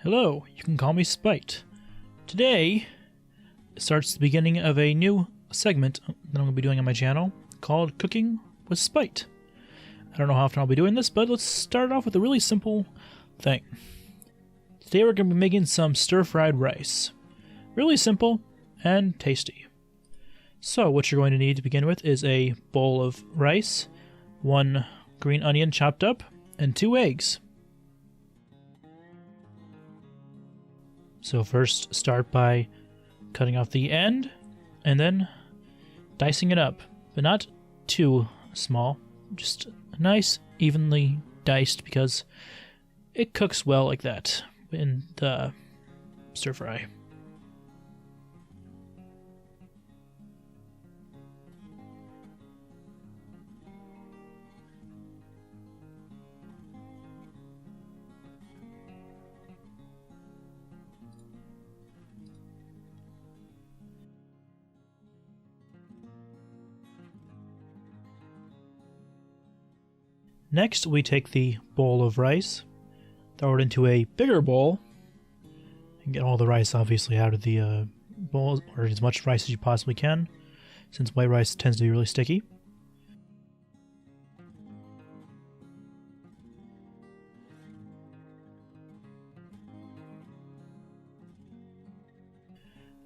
Hello, you can call me Spite. Today starts the beginning of a new segment that I'm going to be doing on my channel called Cooking with Spite. I don't know how often I'll be doing this, but let's start off with a really simple thing. Today we're going to be making some stir-fried rice. Really simple and tasty. So what you're going to need to begin with is a bowl of rice, 1 green onion chopped up, and 2 eggs. So first start by cutting off the end and then dicing it up, but not too small, just nice evenly diced because it cooks well like that in the stir fry. Next, we take the bowl of rice, throw it into a bigger bowl, and get all the rice obviously out of the bowl, or as much rice as you possibly can, since white rice tends to be really sticky.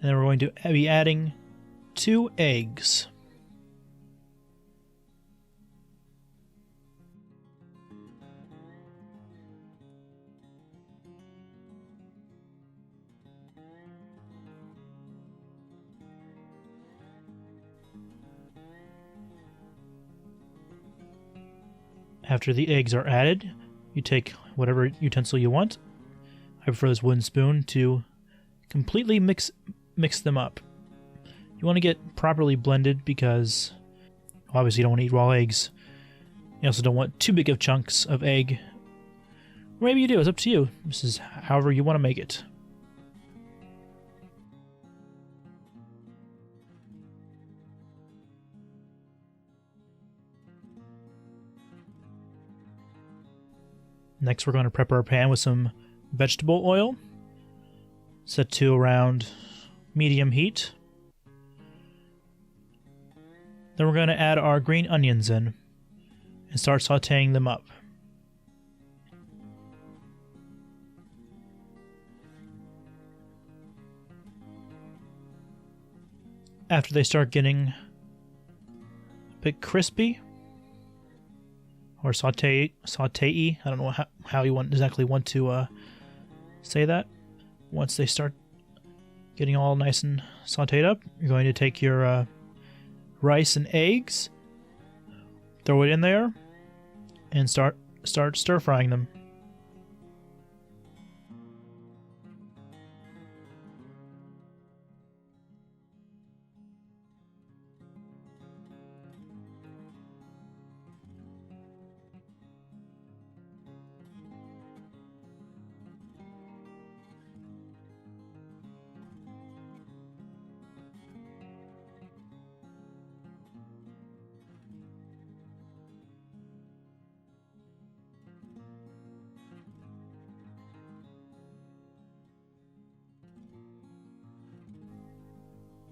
And then we're going to be adding 2 eggs. After the eggs are added, you take whatever utensil you want. I prefer this wooden spoon to completely mix them up. You want to get properly blended because obviously you don't want to eat raw eggs. You also don't want too big of chunks of egg. Or maybe you do, it's up to you. This is however you want to make it. Next, we're going to prep our pan with some vegetable oil, set to around medium heat. Then we're going to add our green onions in and start sauteing them up. After they start getting a bit crispy, or saute-y. I don't know how you exactly want to say that. Once they start getting all nice and sauteed up, you're going to take your rice and eggs, throw it in there, and start stir frying them.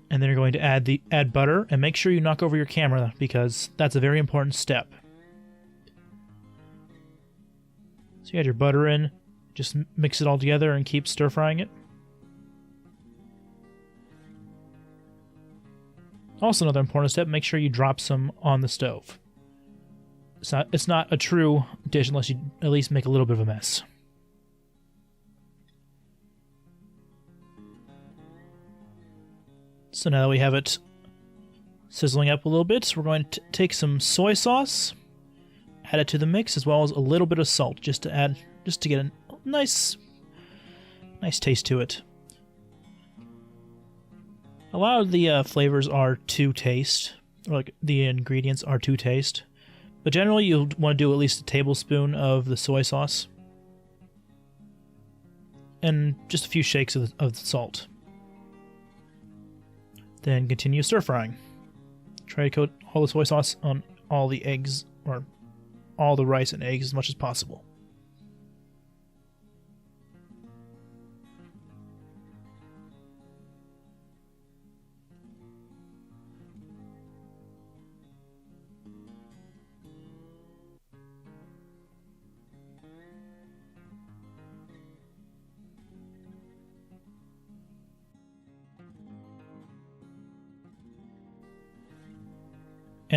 And then you're going to add butter, and make sure you knock over your camera because that's a very important step. So you add your butter in, just mix it all together and keep stir frying it. Also, another important step, make sure you drop some on the stove. It's not a true dish unless you at least make a little bit of a mess. So now that we have it sizzling up a little bit, we're going to take some soy sauce, add it to the mix, as well as a little bit of salt, just to get a nice taste to it. A lot of the flavors are to taste, or like the ingredients are to taste, but generally you'll want to do at least a tablespoon of the soy sauce, and just a few shakes of the salt. Then continue stir frying. Try to coat all the soy sauce on all the eggs, or all the rice and eggs as much as possible.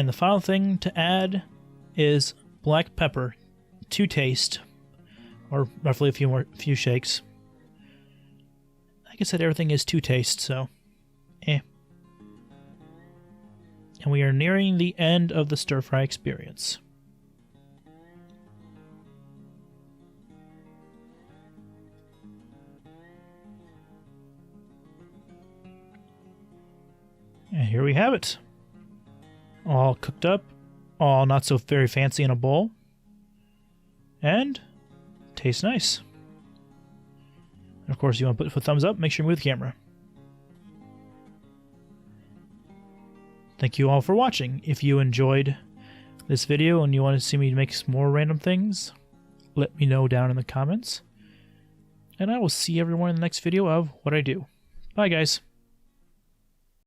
And the final thing to add is black pepper to taste, or roughly a few shakes. Like I said, everything is to taste, so And we are nearing the end of the stir-fry experience. And here we have it. All cooked up, all not so very fancy in a bowl, and tastes nice. And of course, you want to put a thumbs up, make sure you move the camera. Thank you all for watching. If you enjoyed this video and you want to see me make some more random things, let me know down in the comments. And I will see everyone in the next video of what I do. Bye, guys.